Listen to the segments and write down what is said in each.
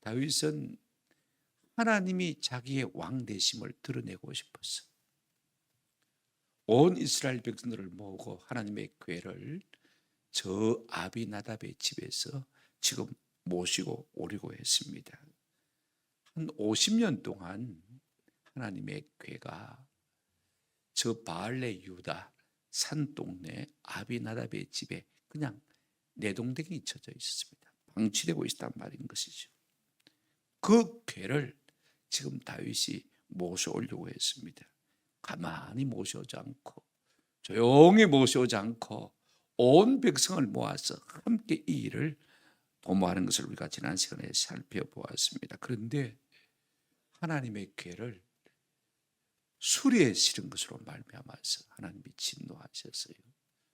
다윗은 하나님이 자기의 왕 되심을 드러내고 싶었어. 온 이스라엘 백성들을 모으고 하나님의 궤를 저 아비나답의 집에서 지금 모시고 오려고 했습니다. 한 50년 동안 하나님의 궤가 저 바알레 유다 산동네 아비나답의 집에 그냥 내동댕이 쳐져 있었습니다. 방치되고 있단 말인 것이죠. 그 궤를 지금 다윗이 모셔오려고 했습니다. 가만히 모셔오지 않고 조용히 모셔오지 않고 온 백성을 모아서 함께 이 일을 도모하는 것을 우리가 지난 시간에 살펴보았습니다. 그런데 하나님의 궤를 수리에 실은 것으로 말미암아서 하나님이 진노하셨어요.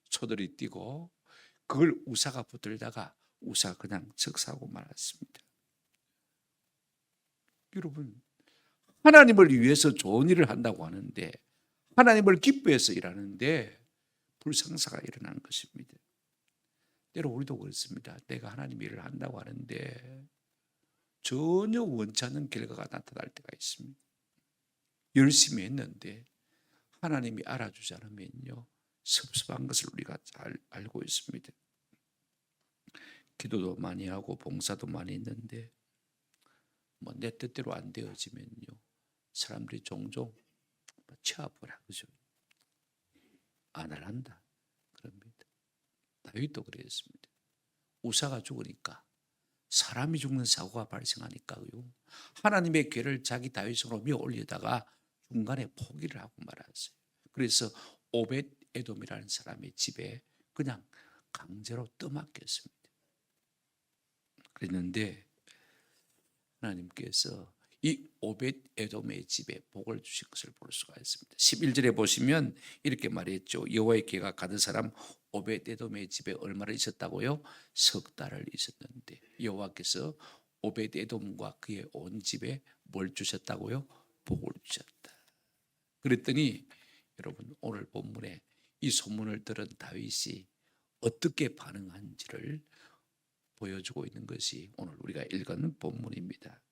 소들이 뛰고 그걸 우사가 붙들다가 우사가 그냥 즉사하고 말았습니다. 여러분, 하나님을 위해서 좋은 일을 한다고 하는데, 하나님을 기뻐해서 일하는데 불상사가 일어난 것입니다. 때로 우리도 그렇습니다. 내가 하나님 일을 한다고 하는데 전혀 원치 않는 결과가 나타날 때가 있습니다. 열심히 했는데 하나님이 알아주지 않으면요, 섭섭한 것을 우리가 잘 알고 있습니다. 기도도 많이 하고 봉사도 많이 했는데 내 뜻대로 안 되어지면요, 사람들이 종종 치아보라 그죠? 안 할란다 그럽니다. 다윗도 그랬습니다. 우사가 죽으니까, 사람이 죽는 사고가 발생하니까요, 하나님의 궤를 자기 다윗으로 밀어 올리다가 중간에 포기를 하고 말았어요. 그래서 오벳 에돔이라는 사람의 집에 그냥 강제로 떠맡겼습니다. 그랬는데 하나님께서 이 오벳 에돔의 집에 복을 주신 것을 볼 수가 있습니다. 11절에 보시면 이렇게 말했죠. 여호와의 궤가 가던 사람 오벳 에돔의 집에 얼마나 있었다고요? 석 달을 있었는데 여호와께서 오벳 에돔과 그의 온 집에 뭘 주셨다고요? 복을 주셨다. 그랬더니 여러분, 오늘 본문에 이 소문을 들은 다윗이 어떻게 반응한지를 보여주고 있는 것이 오늘 우리가 읽은 본문입니다.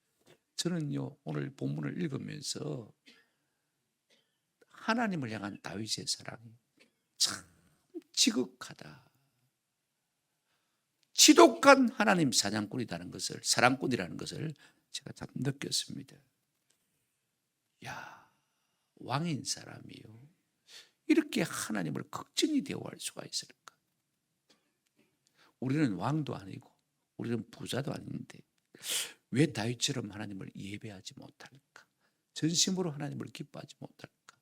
저는요, 오늘 본문을 읽으면서 하나님을 향한 다윗의 사랑이 참 지극하다, 지독한 하나님 사냥꾼이라는 것을, 사랑꾼이라는 것을 제가 참 느꼈습니다. 야, 왕인 사람이요, 이렇게 하나님을 극진히 대우할 수가 있을까? 우리는 왕도 아니고 우리는 부자도 아닌데 왜 다윗처럼 하나님을 예배하지 못할까? 전심으로 하나님을 기뻐하지 못할까?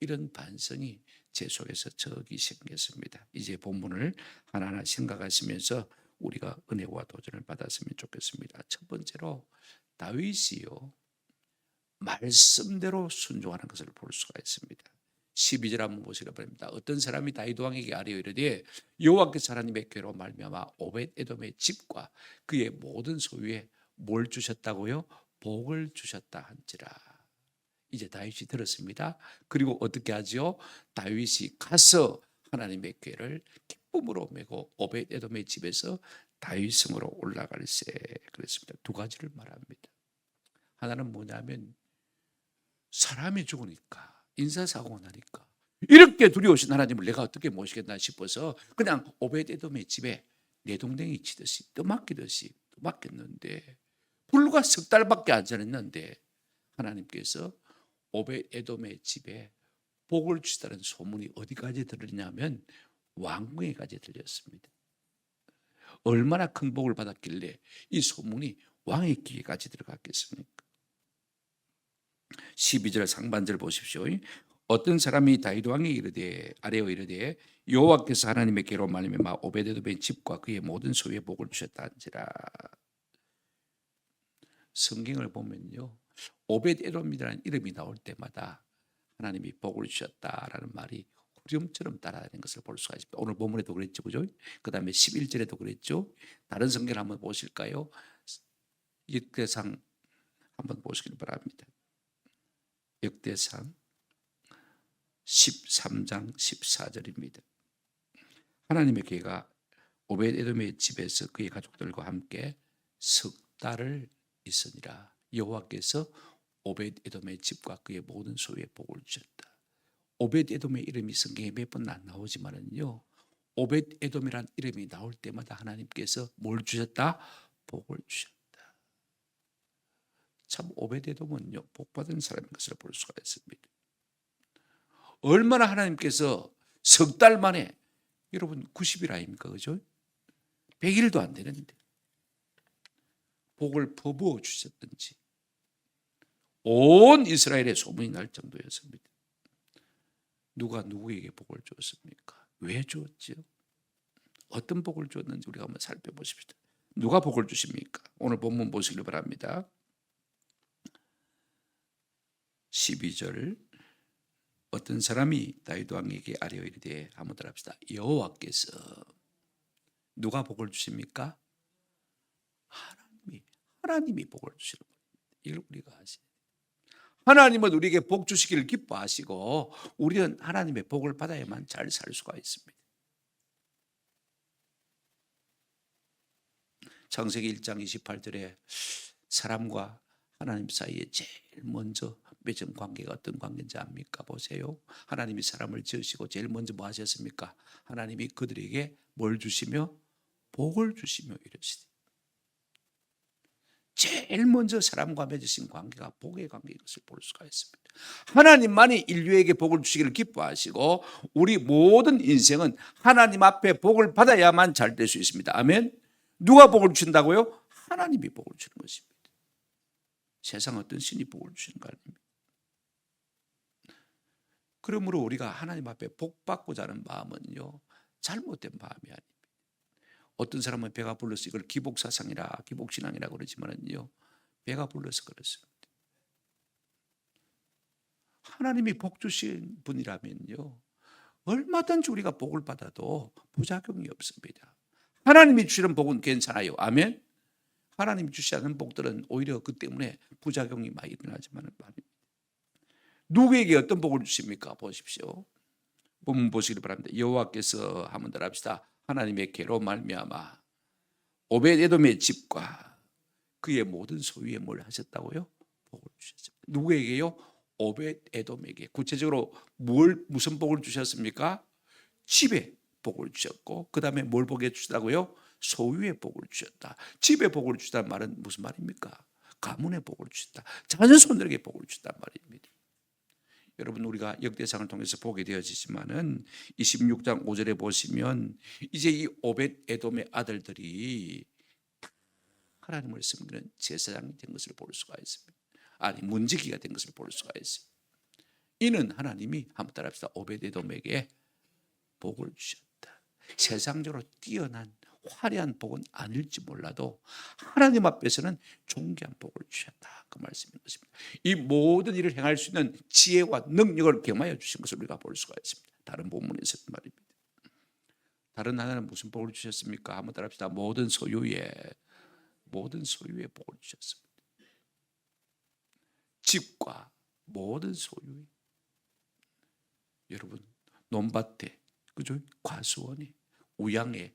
이런 반성이 제 속에서 저기 생겼습니다. 이제 본문을 하나하나 생각하시면서 우리가 은혜와 도전을 받았으면 좋겠습니다. 첫 번째로 다윗이요, 말씀대로 순종하는 것을 볼 수가 있습니다. 12절 한번 보시기 바랍니다. 어떤 사람이 다윗 왕에게 아뢰어 이르되 여호와께서 하나님의 궤로 말미암아 오벳 에돔의 집과 그의 모든 소유에 뭘 주셨다고요? 복을 주셨다 한지라. 이제 다윗이 들었습니다. 그리고 어떻게 하지요? 다윗이 가서 하나님의 궤를 기쁨으로 메고 오벳 에돔의 집에서 다윗 성으로 올라갈세. 그랬습니다. 두 가지를 말합니다. 하나는 뭐냐면, 사람이 죽으니까, 인사사고가 나니까 이렇게 두려우신 하나님을 내가 어떻게 모시겠나 싶어서 그냥 오벳 에돔의 집에 내동댕이 치듯이 떠맡기듯이 떠맡겼는데, 불과 석 달밖에 안 지났는데 하나님께서 오벳 에돔의 집에 복을 주시다는 소문이 어디까지 들리냐면 왕궁에까지 들렸습니다. 얼마나 큰 복을 받았길래 이 소문이 왕의 귀에까지 들어갔겠습니까? 12절 상반절 보십시오. 어떤 사람이 다윗 왕에게 이르되 아뢰어 이르되 여호와께서 하나님의 궤로 말미암아 오벳 에돔의 집과 그의 모든 소유에 복을 주셨다 한지라. 성경을 보면요, 오벳 에돔이라는 이름이 나올 때마다 하나님이 복을 주셨다라는 말이 후렴처럼 따라다니는 것을 볼 수가 있습니다. 오늘 본문에도 그랬죠, 그죠? 그 다음에 11절에도 그랬죠. 다른 성경 한번 보실까요? 역대상 한번 보시길 바랍니다. 역대상 13장 14절입니다. 하나님의 궤가 오벳 에돔의 집에서 그의 가족들과 함께 석 달을 있으니라. 여호와께서 오벳에돔의 집과 그의 모든 소유에 복을 주셨다. 오벳에돔의 이름이 성경에 몇 번 안 나오지만은요, 오벳에돔이란 이름이 나올 때마다 하나님께서 뭘 주셨다? 복을 주셨다. 참 오벳에돔은요, 복받은 사람인 것을 볼 수가 있습니다. 얼마나 하나님께서 석 달 만에, 여러분 90일 아닙니까? 그죠? 100일도 안 되는데 복을 퍼부어 주셨던지 온 이스라엘에 소문이 날 정도였습니다. 누가 누구에게 복을 줬습니까? 왜 주었죠? 어떤 복을 줬는지 우리가 한번 살펴보십시다. 누가 복을 주십니까? 오늘 본문 보시길 바랍니다. 12절, 어떤 사람이 다윗 왕에게 아뢰어 이르되, 한번 따라합시다. 여호와께서, 누가 복을 주십니까? 하나님이 복을 주시는 겁니다. 이걸 우리가 아시죠? 하나님은 우리에게 복 주시기를 기뻐하시고 우리는 하나님의 복을 받아야만 잘 살 수가 있습니다. 창세기 1장 28절에 사람과 하나님 사이에 제일 먼저 맺은 관계가 어떤 관계인지 압니까? 보세요. 하나님이 사람을 지으시고 제일 먼저 뭐 하셨습니까? 하나님이 그들에게 뭘 주시며? 복을 주시며 이러시되, 제일 먼저 사람과 맺으신 관계가 복의 관계인 것을 볼 수가 있습니다. 하나님만이 인류에게 복을 주시기를 기뻐하시고 우리 모든 인생은 하나님 앞에 복을 받아야만 잘 될 수 있습니다. 아멘. 누가 복을 주신다고요? 하나님이 복을 주는 것입니다. 세상 어떤 신이 복을 주시는 거 아닙니다. 그러므로 우리가 하나님 앞에 복 받고자 하는 마음은요, 잘못된 마음이 아닙니다. 어떤 사람은 배가 불러서 이걸 기복사상이라 기복신앙이라 그러지만은요, 배가 불러서 그렇습니다. 하나님이 복 주신 분이라면요, 얼마든지 우리가 복을 받아도 부작용이 없습니다. 하나님이 주시는 복은 괜찮아요. 아멘. 하나님이 주시지 않는 복들은 오히려 그 때문에 부작용이 많이 일어나지만은 말입니다. 누구에게 어떤 복을 주십니까? 보십시오. 본문 보시기 바랍니다. 여호와께서, 한번 더 합시다. 하나님의 계로 말미암아 오벳에돔의 집과 그의 모든 소유에 뭘 하셨다고요? 복을 주셨습니다. 누구에게요? 오벳에돔에게. 구체적으로 무슨 복을 주셨습니까? 집에 복을 주셨고, 그 다음에 뭘 복해 주셨다고요? 소유의 복을 주셨다. 집에 복을 주셨다는 말은 무슨 말입니까? 가문의 복을 주셨다. 자녀손들에게 복을 주셨단 말입니다. 여러분, 우리가 역대상을 통해서 보게 되어지지만은 26장 5절에 보시면 이제 이 오벳에돔의 아들들이 하나님을 섬기는 제사장이 된 것을 볼 수가 있습니다. 아니, 문지기가 된 것을 볼 수가 있습니다. 이는 하나님이, 한번 따라합시다. 오벳에돔에게 복을 주셨다. 세상적으로 뛰어난 화려한 복은 아닐지 몰라도 하나님 앞에서는 존귀한 복을 주셨다, 그 말씀인 것입니다. 이 모든 일을 행할 수 있는 지혜와 능력을 경험하여 주신 것을 우리가 볼 수가 있습니다. 다른 본문에서 말입니다. 다른 하나는 무슨 복을 주셨습니까? 한번 따라합시다. 모든 소유에 복을 주셨습니다. 집과 모든 소유에, 여러분, 논밭에, 그죠? 과수원에, 우양에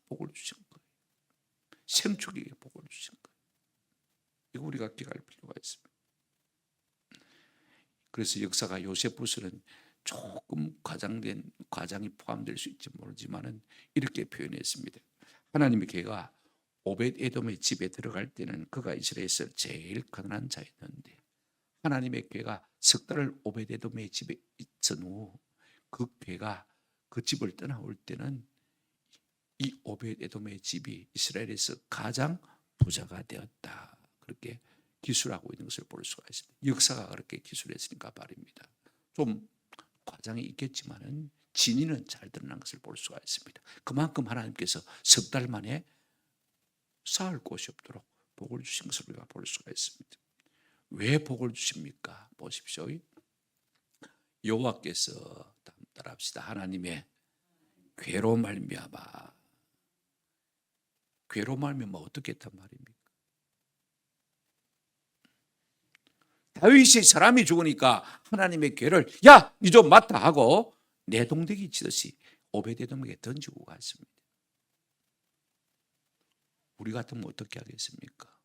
복을 주신 거예요. 생축에게 복을 주신 거예요. 이거 우리가 기억할 필요가 있습니다. 그래서 역사가 요세푸스는 조금 과장이 포함될 수 있지 모르지만은 이렇게 표현했습니다. 하나님의 개가 오벳에돔의 집에 들어갈 때는 그가 이스라엘에서 제일 가난한 자였는데, 하나님의 괴가 석 달을 오벳에돔의 집에 있은 후 그 괴가 그 집을 떠나올 때는 이 오벳에돔의 집이 이스라엘에서 가장 부자가 되었다, 그렇게 기술하고 있는 것을 볼 수가 있습니다. 역사가 그렇게 기술했으니까 말입니다. 좀 과장이 있겠지만은 진위는 잘 드러난 것을 볼 수가 있습니다. 그만큼 하나님께서 석 달 만에 쌓을 곳이 없도록 복을 주신 것을 우리가 볼 수가 있습니다. 왜 복을 주십니까? 보십시오. 여호와께서, 따라합시다. 하나님의 괴로 말미암아. 괴로 말미암아 어떻게 했단 말입니까? 다윗이 사람이 죽으니까 하나님의 괴를, 야, 니 좀 맡아 하고 내동댕이 치듯이 오벳에돔에게 던지고 갔습니다. 우리 같으면 어떻게 하겠습니까?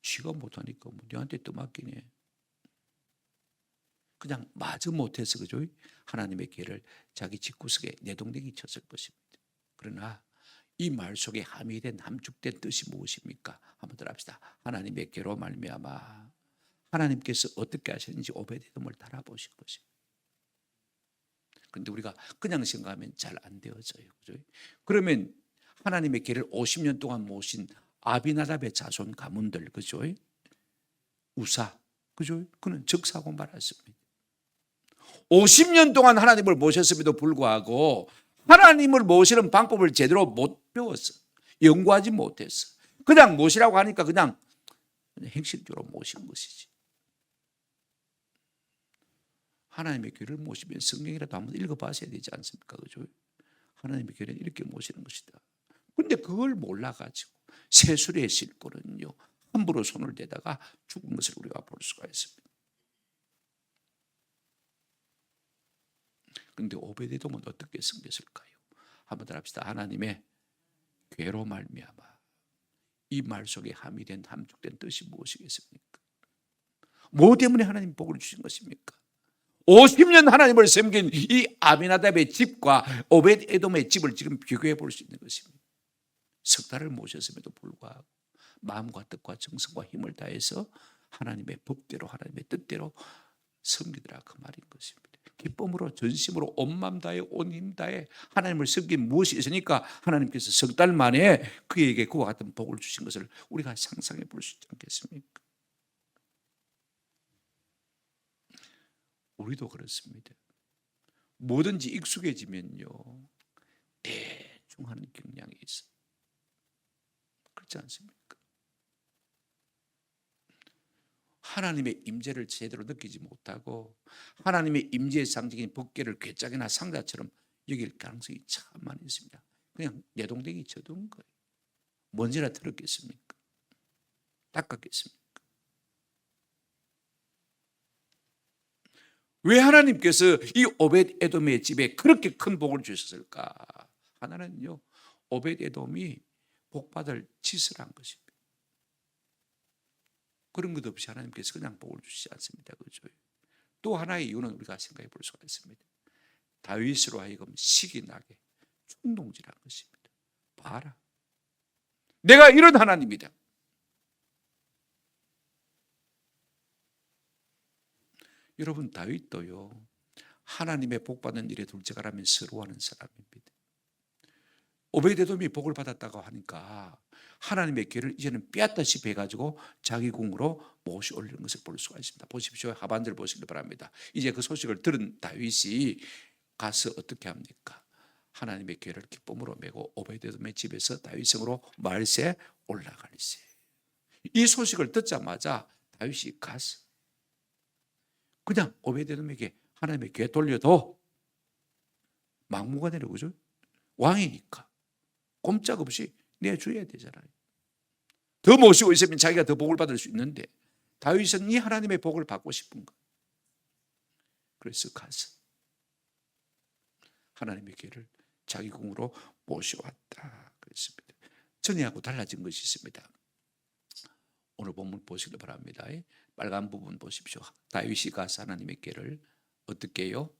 지가 못하니까 뭐 너한테 떠맡기네. 그냥 마저 못해서 그죠? 하나님의 계를 자기 집구석에 내동댕이 쳤을 것입니다. 그러나 이 말 속에 함의된 함축된 뜻이 무엇입니까? 한번 들어봅시다. 하나님의 계로 말미암아 하나님께서 어떻게 하셨는지 오베데돔을 달아보신 것입니다. 그런데 우리가 그냥 생각하면 잘 안 되어져요. 그죠? 그러면 하나님의 계를 50년 동안 모신 아비나답의 자손 가문들, 그죠? 우사, 그죠? 그는 적사고 말았습니다. 50년 동안 하나님을 모셨음에도 불구하고 하나님을 모시는 방법을 제대로 못 배웠어. 연구하지 못했어. 그냥 모시라고 하니까 그냥 행실적으로 모신 것이지. 하나님의 교회를 모시면 성경이라도 한번 읽어봐야 되지 않습니까? 그죠? 하나님의 교회는 이렇게 모시는 것이다. 근데 그걸 몰라가지고 세술의 실권은요 함부로 손을 대다가 죽은 것을 우리가 볼 수가 있습니다. 그런데 오베데돔은 어떻게 섬겼을까요? 한번 들어봅시다. 하나님의 괴로 말미암아. 이 말 속에 함의된 함축된 뜻이 무엇이겠습니까? 뭐 때문에 하나님 복을 주신 것입니까? 50년 하나님을 섬긴 이 아비나답의 집과 오벳에돔의 집을 지금 비교해 볼 수 있는 것입니다. 석 달을 모셨음에도 불구하고 마음과 뜻과 정성과 힘을 다해서 하나님의 법대로 하나님의 뜻대로 섬기더라 그 말인 것입니다. 기쁨으로 전심으로 온 마음 다해 온 힘 다해 하나님을 섬긴 무엇이 있으니까 하나님께서 석 달 만에 그에게 그와 같은 복을 주신 것을 우리가 상상해 볼 수 있지 않겠습니까? 우리도 그렇습니다. 뭐든지 익숙해지면요 대충 하는 경향이 있어요. 그렇지 않습니까? 하나님의 임재를 제대로 느끼지 못하고 하나님의 임재의 상징인 법궤를 괴짝이나 상자처럼 여길 가능성이 참 많이 있습니다. 그냥 내동댕이 쳐둔 거예요. 먼지나 털었겠습니까? 닦았겠습니까? 왜 하나님께서 이 오벳에돔의 집에 그렇게 큰 복을 주셨을까? 하나는요 오벳에돔이 복받을 짓을 한 것입니다. 그런 것 없이 하나님께서 그냥 복을 주시지 않습니다. 그죠? 또 하나의 이유는 우리가 생각해 볼 수가 있습니다. 다윗으로 하여금 식이 나게 충동질한 것입니다. 봐라, 내가 이런 하나님이다. 여러분 다윗도요 하나님의 복받는 일에 둘째가라면 서러워하는 사람입니다. 오베데돔이 복을 받았다고 하니까 하나님의 계를 이제는 빼앗다시피 해가지고 자기 궁으로 모시 올리는 것을 볼 수가 있습니다. 보십시오. 하반절 보시기 바랍니다. 이제 그 소식을 들은 다윗이 가서 어떻게 합니까? 하나님의 계를 기쁨으로 메고 오베데돔의 집에서 다윗성으로 말세 올라가리세. 이 소식을 듣자마자 다윗이 가서 그냥 오베데돔에게 하나님의 궤 돌려도 막무가내로 그죠? 왕이니까 꼼짝없이 내줘야 되잖아요. 더 모시고 있으면 자기가 더 복을 받을 수 있는데 다윗은 이 하나님의 복을 받고 싶은 거. 그래서 가서 하나님의 궤를 자기 궁으로 모셔왔다 그랬습니다. 전에하고 달라진 것이 있습니다. 오늘 본문 보시기 바랍니다. 빨간 부분 보십시오. 다윗이 가서 하나님의 궤를 어떻게 해요?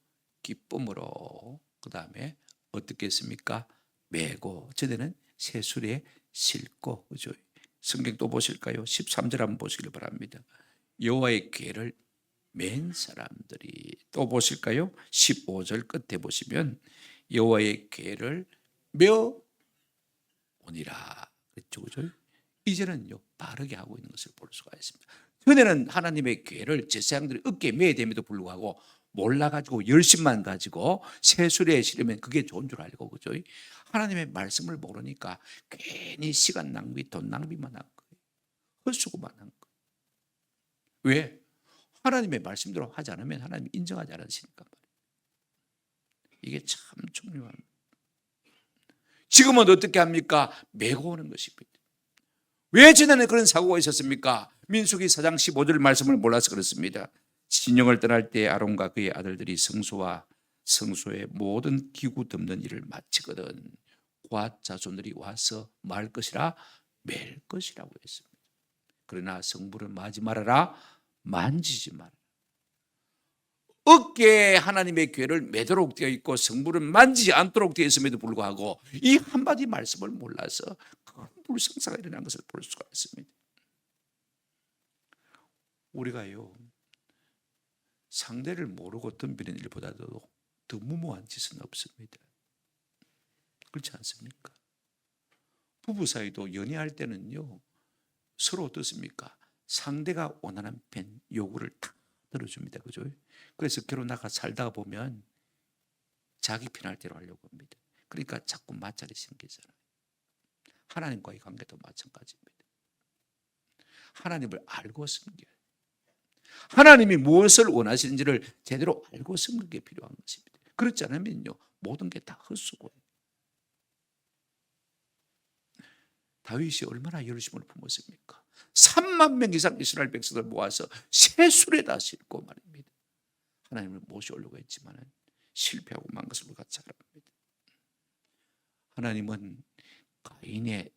기쁨으로 그 다음에 어떻게 했습니까? 메고 저들은 세술에 싣고 그죠? 성경 또 보실까요? 13절 한번 보시길 바랍니다. 여호와의 궤를 맨 사람들이 또 보실까요? 15절 끝에 보시면 여호와의 궤를 메어 오니라 그렇죠, 그죠? 이제는요 바르게 하고 있는 것을 볼 수가 있습니다. 전에는 하나님의 궤를 제사장들이 어깨에 매야 됨에도 불구하고 몰라가지고 열심만 가지고 세술에 실으면 그게 좋은 줄 알고 그죠? 하나님의 말씀을 모르니까 괜히 시간 낭비, 돈 낭비만 한 거예요. 헛수고만 한 거예요. 왜? 하나님의 말씀대로 하지 않으면 하나님 인정하지 않으시니까 말이에요. 이게 참 중요합니다. 지금은 어떻게 합니까? 메고 오는 것입니다. 왜 전에는 그런 사고가 있었습니까? 민수기 4장 15절 말씀을 몰라서 그렇습니다. 신령을 떠날 때 아론과 그의 아들들이 성소와 성소의 모든 기구 덮는 일을 마치거든 과 자손들이 와서 말 것이라 맬 것이라고 했습니다. 그러나 성물을 마지 말아라. 만지지 마라. 어깨에 하나님의 궤를 매도록 되어 있고 성물을 만지지 않도록 되어 있음에도 불구하고 이 한마디 말씀을 몰라서 큰 불성사가 일어난 것을 볼 수가 있습니다. 우리가요, 상대를 모르고 덤비는 일보다도 더 무모한 짓은 없습니다. 그렇지 않습니까? 부부 사이도 연애할 때는요, 서로 어떻습니까? 상대가 원하는 편 요구를 다 들어줍니다. 그죠? 그래서 결혼 나가 살다가 보면 자기 편할 대로 하려고 합니다. 그러니까 자꾸 마찰이 생기잖아요. 하나님과의 관계도 마찬가지입니다. 하나님을 알고 섬겨야 돼요. 하나님이 무엇을 원하시는지를 제대로 알고 섬기는 게 필요한 것입니다. 그렇지 않으면요, 모든 게 다 헛수고예요. 다윗이 얼마나 열심을 품었습니까? 3만 명 이상 이스라엘 백성을 모아서 세술에다 싣고 말입니다. 하나님을 모셔오려고 했지만 실패하고 만 것을 우리가 잘 압니다. 하나님은 가인의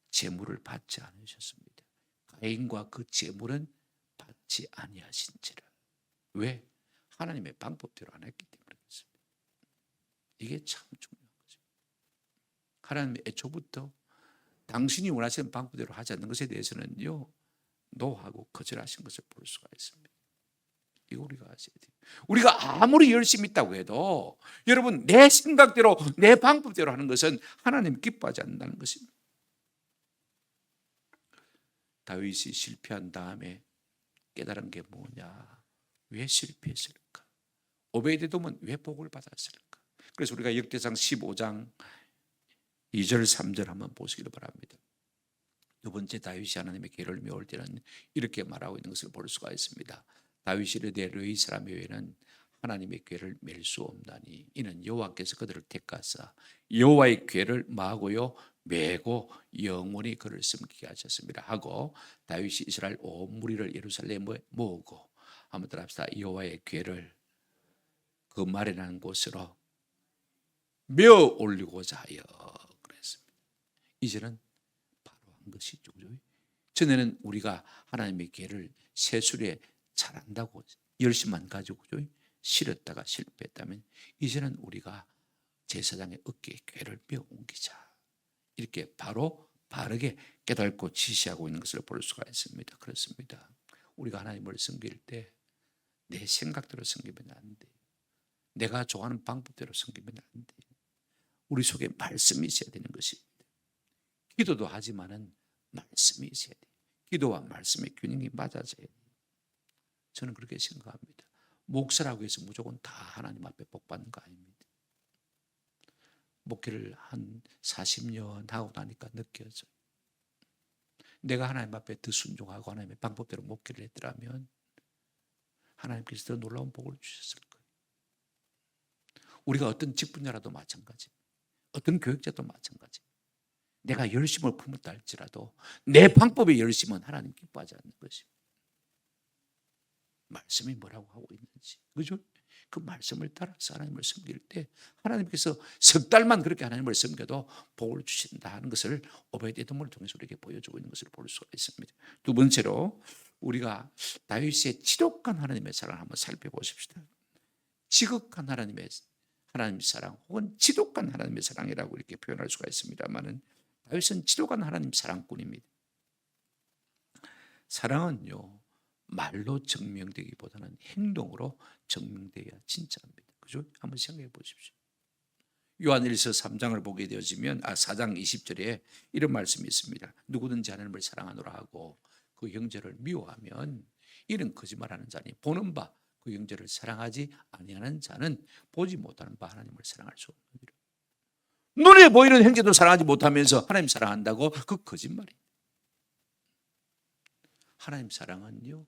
재물을 받지 않으셨습니다. 가인과 그 재물은 받지 아니하신지라. 왜? 하나님의 방법대로 안 했기 때문에 그렇습니다. 이게 참 중요한 거죠. 하나님의 애초부터 당신이 원하시는 방법대로 하지 않는 것에 대해서는요, 노하고 거절하신 것을 볼 수가 있습니다. 이거 우리가 아셔야 돼요. 우리가 아무리 열심히 있다고 해도 여러분, 내 생각대로 내 방법대로 하는 것은 하나님 기뻐하지 않는다는 것입니다. 다윗이 실패한 다음에 깨달은 게 뭐냐? 왜 실패했을까? 오베데돔은 왜 복을 받았을까? 그래서 우리가 역대상 15장 2절 3절 한번 보시기를 바랍니다. 두 번째, 다윗이 하나님의 궤를 메울 때는 이렇게 말하고 있는 것을 볼 수가 있습니다. 다윗이 이르되 르이 사람 외에는 하나님의 궤를 맬 수 없나니 이는 여호와께서 그들을 택하사 여호와의 궤를 마고요 메고 영원히 그를 섬기게 하셨습니다 하고, 다윗이 이스라엘 온 무리를 예루살렘에 모으고 한번 따라합시다. 여호와의 궤를 그 마련한 곳으로 메어 올리고자 하여 그랬습니다. 이제는 바로 한 것이죠. 전에는 우리가 하나님의 궤를 세술에 잘한다고 열심만 가지고 실었다가 실패했다면, 이제는 우리가 제사장의 어깨에 궤를 메어 옮기자, 이렇게 바로 바르게 깨닫고 지시하고 있는 것을 볼 수가 있습니다. 그렇습니다. 우리가 하나님을 섬길 때 내 생각대로 섬기면 안 돼요. 내가 좋아하는 방법대로 섬기면 안 돼요. 우리 속에 말씀이 있어야 되는 것입니다. 기도도 하지만은 말씀이 있어야 돼요. 기도와 말씀의 균형이 맞아져야 돼요. 저는 그렇게 생각합니다. 목사라고 해서 무조건 다 하나님 앞에 복 받는 거 아닙니다. 목회를 한 40년 하고 나니까 느껴져요. 내가 하나님 앞에 더 순종하고 하나님의 방법대로 목회를 했더라면 하나님께서 더 놀라운 복을 주셨을 거예요. 우리가 어떤 직분자라도 마찬가지입니다. 어떤 교육자도 마찬가지입니다. 내가 열심을 품었다 할지라도 내 방법의 열심은 하나님 기뻐하지 않는 것입니다. 말씀이 뭐라고 하고 있는지, 그죠? 그 말씀을 따라서 하나님을 섬길 때 하나님께서 석 달만 그렇게 하나님을 섬겨도 복을 주신다 하는 것을 오베데돔을 통해서 우리에게 보여주고 있는 것을 볼 수가 있습니다. 두 번째로, 우리가 다윗의 지독한 하나님의 사랑을 한번 살펴보십시다. 지극한 하나님 사랑 혹은 지독한 하나님의 사랑이라고 이렇게 표현할 수가 있습니다만은, 다윗은 지독한 하나님 사랑꾼입니다. 사랑은요, 말로 증명되기보다는 행동으로 증명돼야 진짜입니다. 그죠? 한번 생각해 보십시오. 요한일서 3장을 보게 되어지면 4장 20절에 이런 말씀이 있습니다. 누구든지 하나님을 사랑하노라 하고 그 형제를 미워하면 이는 거짓말하는 자니 보는 바 그 형제를 사랑하지 아니하는 자는 보지 못하는 바 하나님을 사랑할 수 없느니라. 눈에 보이는 형제도 사랑하지 못하면서 하나님 사랑한다고? 그 거짓말이에요. 하나님 사랑은요,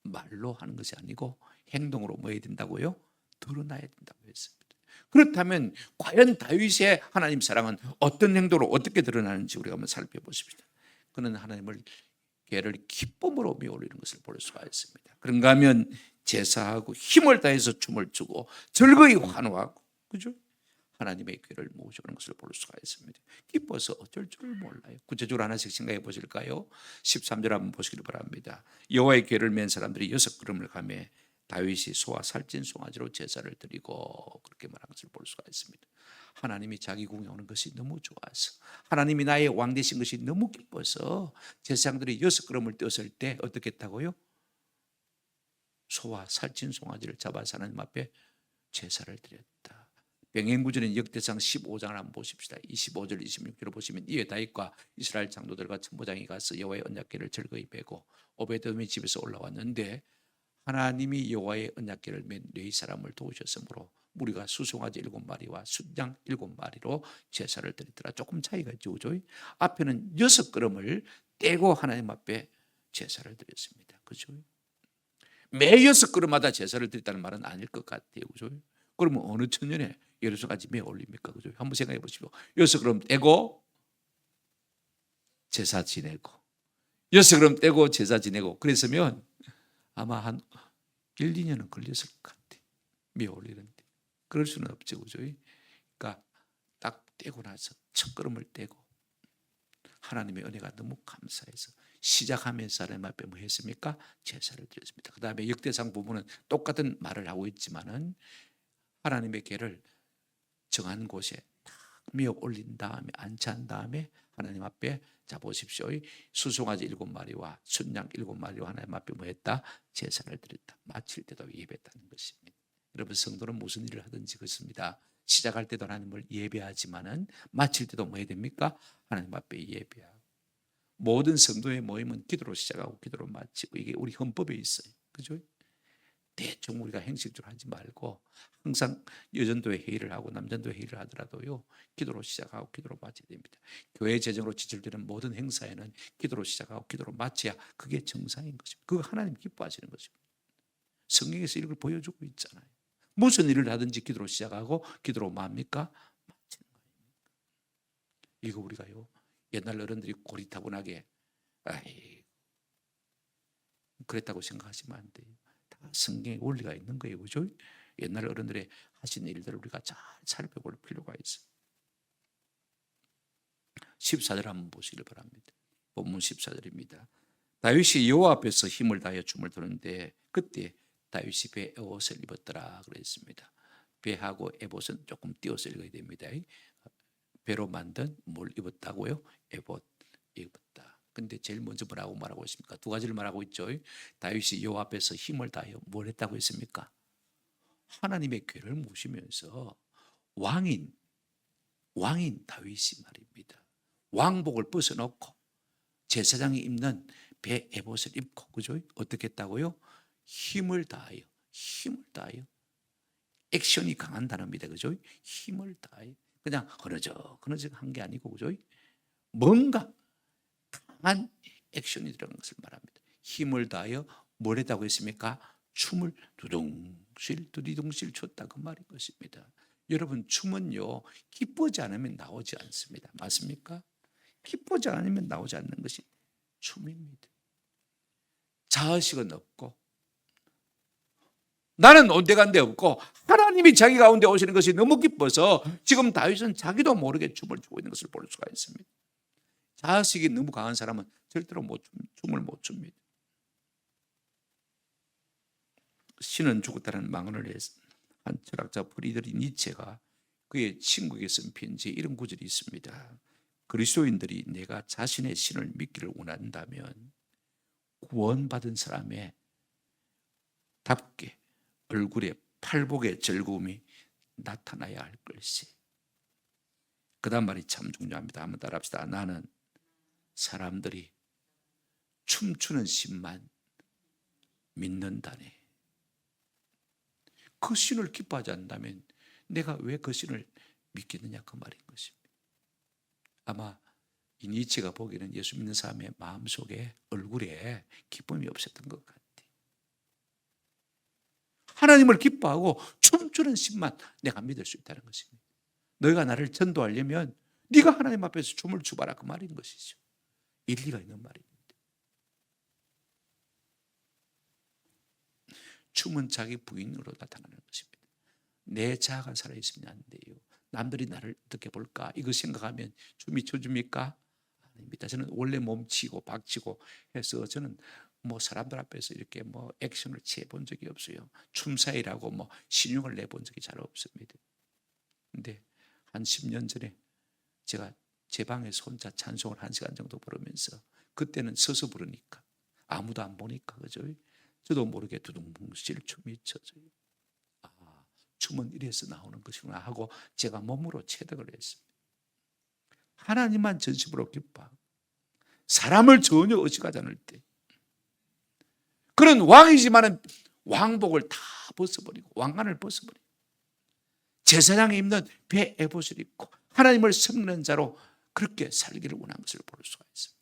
말로 하는 것이 아니고 행동으로 뭐 해야 된다고요? 드러나야 된다고 했습니다. 그렇다면 과연 다윗의 하나님 사랑은 어떤 행동으로 어떻게 드러나는지 우리가 한번 살펴보십시다. 그는 하나님을 궤를 기쁨으로 메우리는 것을 볼 수가 있습니다. 그런가 하면 제사하고 힘을 다해서 춤을 추고 즐거이 환호하고, 그죠? 하나님의 교회를 모셔오는 것을 볼 수가 있습니다. 기뻐서 어쩔 줄을 몰라요. 구체적으로 하나씩 생각해 보실까요? 13절 한번 보시길 바랍니다. 여호와의 교회를 맨 사람들이 6걸음을 가며 다윗이 소와 살찐 송아지로 제사를 드리고 그렇게 말한 것을 볼 수가 있습니다. 하나님이 자기 궁에 오는 것이 너무 좋아서, 하나님이 나의 왕 되신 것이 너무 기뻐서 제사장들이 6걸음을 떼었을 때 어떻게 했다고요? 소와 살찐 송아지를 잡아서 하나님 앞에 제사를 드렸다. 병행구절인 역대상 15장을 한번 보십시다. 25절 26절을 보시면 이에 다윗과 이스라엘 장로들과 천부장이 가서 여호와의 언약궤를 즐거이 베고 오베드돔의 집에서 올라왔는데 하나님이 여호와의 언약궤를 맨 네 사람을 도우셨으므로 무리가 수송아지 7마리와 순양 7마리로 제사를 드렸더라. 조금 차이가 있죠, 그죠? 앞에는 6걸음을 떼고 하나님 앞에 제사를 드렸습니다. 그죠? 매 6걸음마다 제사를 드렸다는 말은 아닐 것 같아요, 그죠? 그러면 어느 천년에 6가지 매 올립니까, 그죠? 한번 생각해 보십시오. 6걸음 떼고 제사 지내고 6걸음 떼고 제사 지내고 그랬으면 아마 한 1, 2년은 걸렸을 것 같아요. 매 올리는데. 그럴 수는 없죠, 그죠? 그러니까 딱 떼고 나서 첫 걸음을 떼고 하나님의 은혜가 너무 감사해서 시작하면서 하나님 앞에 뭐 했습니까? 제사를 드렸습니다. 그 다음에 역대상 부분은 똑같은 말을 하고 있지만은 하나님의 궤를 정한 곳에 딱 미어 올린 다음에 안치한 다음에 하나님 앞에 자 보십시오. 수송아지 7마리와 순양 7마리와 하나님 앞에 뭐 했다? 제사를 드렸다. 마칠 때도 예배했다는 것입니다. 여러분 성도는 무슨 일을 하든지 그렇습니다. 시작할 때도 하나님을 예배하지만은 마칠 때도 뭐 해야 됩니까? 하나님 앞에 예배하고. 모든 성도의 모임은 기도로 시작하고 기도로 마치고 이게 우리 헌법에 있어요. 그죠? 대충 우리가 형식적으로 하지 말고 항상 여전도회 회의를 하고 남전도회 회의를 하더라도요 기도로 시작하고 기도로 마쳐야 됩니다. 교회 재정으로 지출되는 모든 행사에는 기도로 시작하고 기도로 마쳐야 그게 정상인 것입니다. 그거 하나님 기뻐하시는 것입니다. 성경에서 이걸 보여주고 있잖아요. 무슨 일을 하든지 기도로 시작하고 기도로 맙니까? 마치는 거예요. 이거 우리가요 옛날 어른들이 고리타분하게 아이 그랬다고 생각하시면 안 돼요. 다 성경에 원리가 있는 거예요, 그죠? 옛날 어른들의 하신 일들을 우리가 잘 살펴볼 필요가 있어요. 14절 한번 보시길 바랍니다. 본문 14절입니다. 다윗이 여호와 앞에서 힘을 다하여 춤을 추는데 그때 다윗이 배 에봇을 입었더라 그랬습니다. 배하고 에봇은 조금 띄어서 읽어야 됩니다. 배로 만든 뭘 입었다고요? 에봇 입었다. 근데 제일 먼저 뭐라고 말하고 있습니까? 두 가지를 말하고 있죠. 다윗이 여호와 앞에서 힘을 다하여 뭘 했다고 했습니까? 하나님의 궤를 모시면서 왕인 다윗이 말입니다. 왕복을 벗어놓고 제사장이 입는 배 에봇을 입고 그죠? 어떻게 했다고요? 힘을 다하여 액션이 강한 단어입니다. 그죠? 힘을 다하여 그냥 흐느적 한 게 아니고 그죠? 뭔가 강한 액션이 들어간 것을 말합니다. 힘을 다하여 뭘 했다고 했습니까? 춤을 두리둥실 췄다 그 말인 것입니다. 여러분 춤은요 기쁘지 않으면 나오지 않습니다. 맞습니까? 기쁘지 않으면 나오지 않는 것이 춤입니다. 자의식은 없고 나는 온데간데 없고 하나님이 자기 가운데 오시는 것이 너무 기뻐서 지금 다윗은 자기도 모르게 춤을 추고 있는 것을 볼 수가 있습니다. 자의식이 너무 강한 사람은 절대로 춤을 못 춥니다. 신은 죽었다는 망언을 한 철학자 프리드리 니체가 그의 친구에게 쓴 편지에 이런 구절이 있습니다. 그리스도인들이 내가 자신의 신을 믿기를 원한다면 구원받은 사람의 답게 얼굴에 팔복의 즐거움이 나타나야 할 것이. 그 다음 말이 참 중요합니다. 한번 따라합시다. 나는 사람들이 춤추는 신만 믿는다네. 그 신을 기뻐하지 않는다면 내가 왜 그 신을 믿겠느냐 그 말인 것입니다. 아마 이 니체가 보기에는 예수 믿는 사람의 마음속에 얼굴에 기쁨이 없었던 것 같아요. 하나님을 기뻐하고 춤추는 신만 내가 믿을 수 있다는 것입니다. 너희가 나를 전도하려면 네가 하나님 앞에서 춤을 추봐라 그 말인 것이죠. 일리가 있는 말입니다. 춤은 자기 부인으로 나타나는 것입니다. 내 자아가 살아있으면 안 돼요. 남들이 나를 어떻게 볼까? 이거 생각하면 춤이 춰줍니까? 아닙니다. 저는 원래 몸치고 박치고 해서 저는 뭐 사람들 앞에서 이렇게 뭐 액션을 취해 본 적이 없어요. 춤사위라고 뭐 신용을 내본 적이 잘 없습니다. 근데 한 10년 전에 제가 제 방에서 혼자 찬송을 1시간 정도 부르면서, 그때는 서서 부르니까 아무도 안 보니까, 그죠? 저도 모르게 두둥실 춤이 춰져요. 아, 춤은 이래서 나오는 것이구나 하고 제가 몸으로 체득을 했습니다. 하나님만 전심으로 기뻐하고 사람을 전혀 의식하지 않을 때, 그런 왕이지만은 왕복을 다 벗어버리고 왕관을 벗어버리고 제사장이 입는 배 에봇을 입고 하나님을 섬기는 자로 그렇게 살기를 원한 것을 볼 수가 있습니다.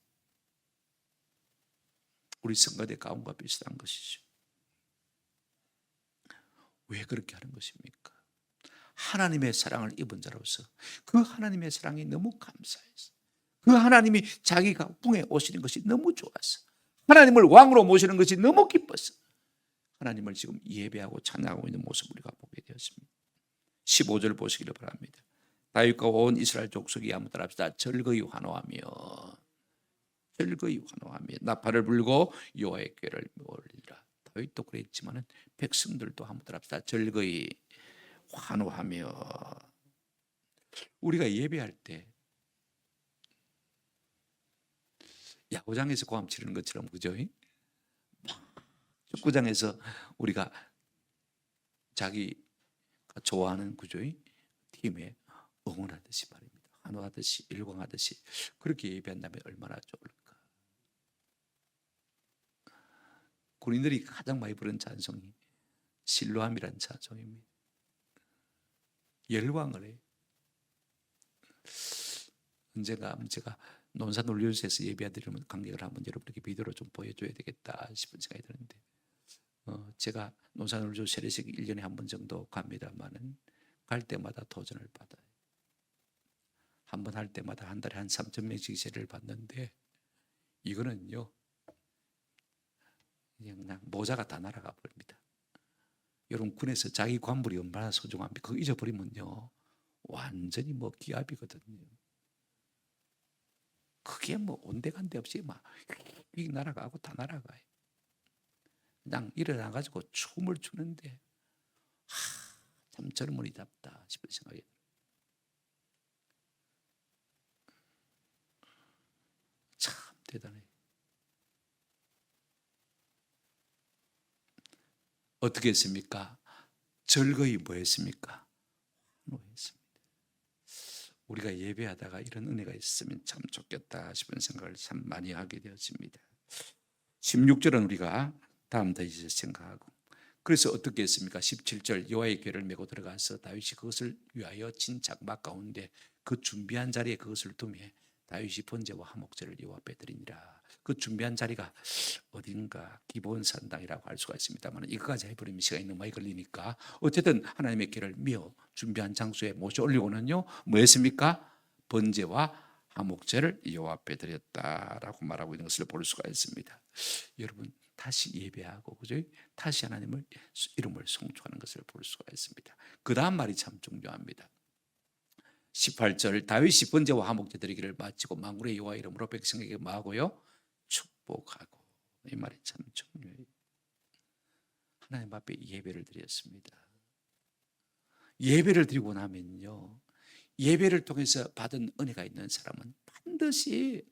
우리 성가대 가운과 비슷한 것이죠. 왜 그렇게 하는 것입니까? 하나님의 사랑을 입은 자로서 그 하나님의 사랑이 너무 감사해서, 그 하나님이 자기가 붕에 오시는 것이 너무 좋아서, 하나님을 왕으로 모시는 것이 너무 기뻐서 하나님을 지금 예배하고 찬양하고 있는 모습을 우리가 보게 되었습니다. 15절 보시기를 바랍니다. 다윗과 온 이스라엘 족속이 한번 따라합시다. 즐거이 환호하며 나팔을 불고 여호와의 궤를 올리라. 다윗도 그랬지만은 백성들도 한번 따라합시다. 즐거이 환호하며. 우리가 예배할 때 야구장에서 고함 치르는 것처럼, 그죠? 축구장에서 우리가 자기가 좋아하는, 그죠? 팀에 응원하듯이 말입니다. 환호하듯이 일광하듯이 그렇게 예배한다면 얼마나 좋을까. 군인들이 가장 많이 부르는 찬송이 실로암이라는 찬송입니다. 열광을 해요. 언젠가 제가 논산올리오스에서 예배드리는 관객을 한번 여러분에게 비디오로 좀 보여줘야 되겠다 싶은 생각이 드는데, 제가 논산올리오스 세례식 1년에 한 번 정도 갑니다만은 갈 때마다 도전을 받아요. 한 번 할 때마다 한 달에 한 3,000명씩 세례를 받는데, 이거는요 그냥 모자가 다 날아가 버립니다. 여러분, 군에서 자기 관물이 얼마나 소중합니까? 그거 잊어버리면요 완전히 뭐 기압이거든요. 그게 뭐 온데간데 없이 막 날아가고 다 날아가요. 그냥 일어나가지고 춤을 추는데 참 젊은이답다 싶은 생각이 들어요. 참 대단해요. 어떻게 했습니까? 즐거이 뭐 했습니까? 환호했습니다. 우리가 예배하다가 이런 은혜가 있으면 참 좋겠다 싶은 생각을 참 많이 하게 되었습니다. 16절은 우리가 다음 다시 생각하고, 그래서 어떻게 했습니까? 17절 여호와의 궤를 메고 들어가서 다윗이 그것을 위하여 진 장막 가운데 그 준비한 자리에 그것을 두매 다윗이 번제와 화목제를 여호와 앞에 드리니라. 그 준비한 자리가 어딘가 기본산당이라고 할 수가 있습니다만, 이거까지 해버리면 시간이 너무 많이 걸리니까 어쨌든 하나님의 궤를 메어 준비한 장소에 모셔 올리고는요 뭐 했습니까? 번제와 화목제를 여호와 앞에 드렸다라고 말하고 있는 것을 볼 수가 있습니다. 여러분, 다시 예배하고, 그죠? 다시 하나님을 이름을 송축하는 것을 볼 수가 있습니다. 그 다음 말이 참 중요합니다. 18절 다윗이 번제와 화목제 드리기를 마치고 만군의 여호와 이름으로 백성에게 뭐하고요? 축복하고. 이 말이 참 중요해요. 하나님 앞에 예배를 드렸습니다. 예배를 드리고 나면요, 예배를 통해서 받은 은혜가 있는 사람은 반드시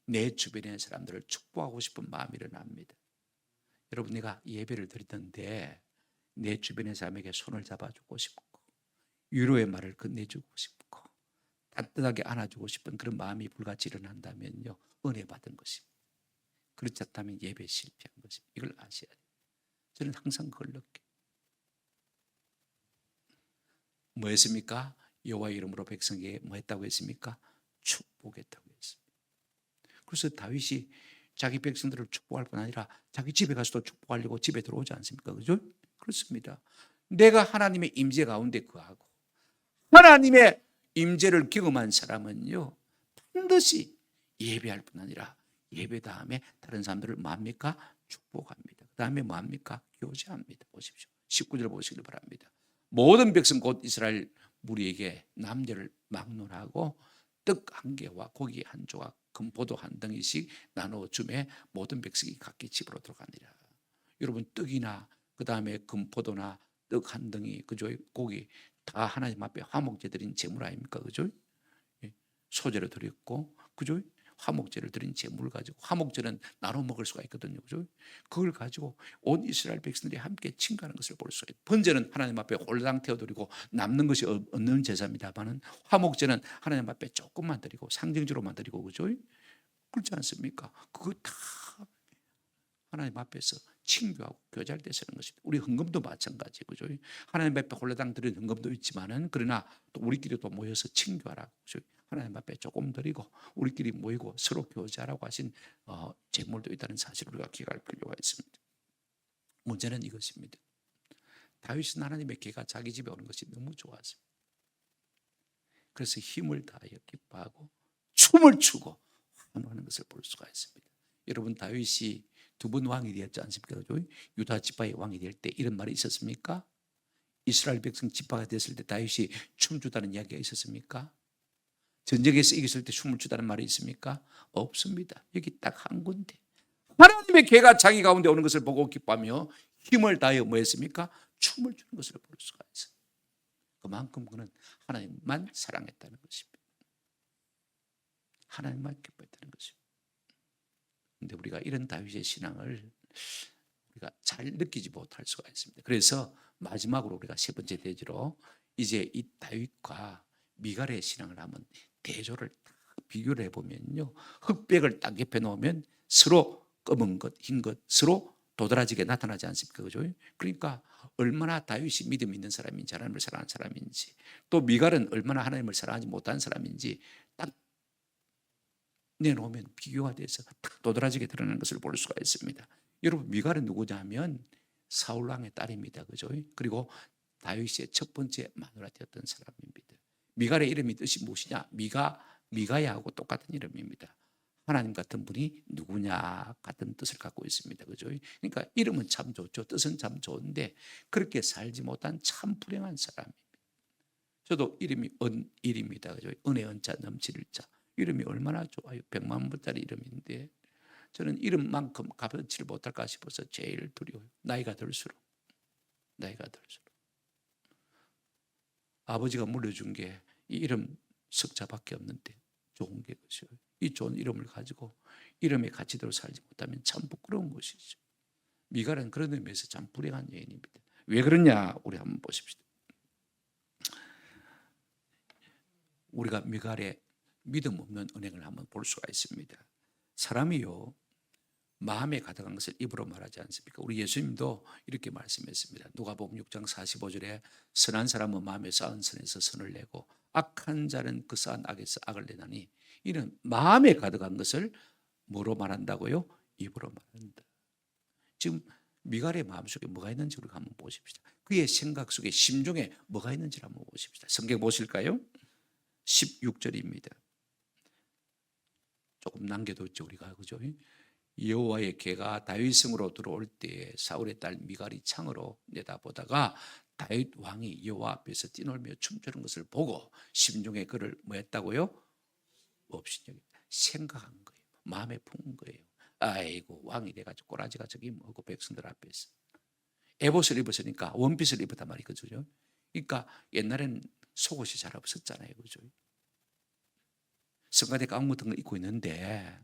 내 주변의 사람들을 축복하고 싶은 마음이 일어납니다. 여러분, 내가 예배를 드리던데 내 주변의 사람에게 손을 잡아주고 싶고 위로의 말을 건네주고 싶고 따뜻하게 안아주고 싶은 그런 마음이 불같이 일어난다면요, 은혜 받은 것입니다. 그렇지 않다면 예배 실패한 것입니다. 이걸 아셔야 돼요. 저는 항상 그걸 느껴요. 뭐 했습니까? 여호와 이름으로 백성에게 뭐 했다고 했습니까? 축복했다고 했습니다. 그래서 다윗이 자기 백성들을 축복할 뿐 아니라 자기 집에 가서도 축복하려고 집에 들어오지 않습니까? 그죠? 그렇습니다. 내가 하나님의 임재 가운데 거하고 하나님의 임재를 경험한 사람은요 반드시 예배할 뿐 아니라 예배 다음에 다른 사람들을 뭐합니까? 축복합니다. 그 다음에 뭐합니까? 교제합니다. 보십시오. 19절 보시길 바랍니다. 모든 백성 곧 이스라엘 무리에게 남녀를 막론하고 떡 한 개와 고기 한 조각 금포도 한 덩이씩 나누어 주매 모든 백성이 각기 집으로 들어가니라. 여러분 떡이나 그 다음에 금포도나 떡 한 덩이 그죠 고기 다 하나님 앞에 화목제 드린 제물 아닙니까 그죠? 소제를 드렸고 그죠? 화목제를 드린 제물을 가지고 화목제는 나눠 먹을 수가 있거든요. 그죠? 그걸 가지고 온 이스라엘 백성들이 함께 친구하는 것을 볼 수가 있어요. 번제는 하나님 앞에 홀랑 태워드리고 남는 것이 없는 제사입니다만은 화목제는 하나님 앞에 조금만 드리고 상징적으로만 드리고 그죠? 그렇지 않습니까? 그거 다 하나님 앞에서 친교하고 교제할 때 쓰는 것입니다. 우리 헌금도 마찬가지 그죠? 하나님 앞에 홀라당 드리는 헌금도 있지만은 그러나 또 우리끼리 또 모여서 친교하라고 그죠? 하나님 앞에 조금 드리고 우리끼리 모이고 서로 교제하라고 하신 제물도 있다는 사실을 우리가 기억할 필요가 있습니다. 문제는 이것입니다. 다윗은 하나님의 개가 자기 집에 오는 것이 너무 좋았습니다. 그래서 힘을 다하여 기뻐하고 춤을 추고 환호하는 것을 볼 수가 있습니다. 여러분 다윗이 두 번 왕이 되었지 않습니까? 그죠? 유다 지파의 왕이 될 때 이런 말이 있었습니까? 이스라엘 백성 지파가 됐을 때 다윗이 춤추다는 이야기가 있었습니까? 전쟁에서 이겼을 때 춤을 추다는 말이 있습니까? 없습니다. 여기 딱 한 군데 하나님의 개가 자기 가운데 오는 것을 보고 기뻐하며 힘을 다하여 뭐 했습니까? 춤을 추는 것을 볼 수가 있어요. 그만큼 그는 하나님만 사랑했다는 것입니다. 하나님만 기뻐했다는 것입니다. 그런데 우리가 이런 다윗의 신앙을 우리가 잘 느끼지 못할 수가 있습니다. 그래서 마지막으로 우리가 세 번째 대지로 이제 이 다윗과 미갈의 신앙을 한번 대조를 비교를 해보면요, 흑백을 딱 옆에 놓으면 서로 검은 것, 흰 것 서로 도드라지게 나타나지 않습니까? 그죠? 그러니까 얼마나 다윗이 믿음 있는 사람인지 하나님을 사랑하는 사람인지 또 미갈은 얼마나 하나님을 사랑하지 못한 사람인지 딱 내놓으면 비교가 돼서 딱 도드라지게 드러나는 것을 볼 수가 있습니다. 여러분 미갈은 누구냐면 사울 왕의 딸입니다. 그죠? 그리고 다윗의 첫 번째 마누라 되었던 사람입니다. 미갈의 이름이 뜻이 무엇이냐? 미가야하고 똑같은 이름입니다. 하나님 같은 분이 누구냐 같은 뜻을 갖고 있습니다. 그죠? 그러니까 이름은 참 좋죠. 뜻은 참 좋은데 그렇게 살지 못한 참 불행한 사람입니다. 저도 이름이 은일입니다. 그죠? 은혜 은자 넘칠 자. 이름이 얼마나 좋아요. 100만 불짜리 이름인데 저는 이름만큼 값어치를 못할까 싶어서 제일 두려워요. 나이가 들수록. 아버지가 물려준 게 이 이름 석자밖에 없는데 좋은 게 것이요. 이 좋은 이름을 가지고 이름의 가치대로 살지 못하면 참 부끄러운 것이죠. 미갈은 그런 의미에서 참 불행한 여인입니다. 왜 그러냐 우리 한번 보십시다. 우리가 미갈의 믿음 없는 은행을 한번 볼 수가 있습니다. 사람이요 마음에 가득한 것을 입으로 말하지 않습니까? 우리 예수님도 이렇게 말씀했습니다. 누가복음 6장 45절에 선한 사람은 마음에 쌓은 선에서 선을 내고 악한 자는 그 쌓은 악에서 악을 내나니 이는 마음에 가득한 것을 뭐로 말한다고요? 입으로 말한다. 지금 미갈의 마음속에 뭐가 있는지 우리가 한번 보십시다. 그의 생각 속에 심중에 뭐가 있는지를 한번 보십시다. 성경 보실까요? 16절입니다. 조금 남겨뒀죠 우리가 그죠? 여호와의 개가 다윗성으로 들어올 때에 사울의 딸 미갈이 창으로 내다보다가 다윗 왕이 여호와 앞에서 뛰놀며 춤추는 것을 보고 심중에 그를 뭐 했다고요? 업신여겼다. 생각한 거예요. 마음에 품은 거예요. 아이고 왕이 돼가지고 꼬라지가 저기 뭐고 백성들 앞에서 에봇을 입었으니까 원핏을 입었단 말이거든요. 그러니까 옛날에는 속옷이 잘 없었잖아요. 그죠? 성가대 가운 같은 걸 입고 있는데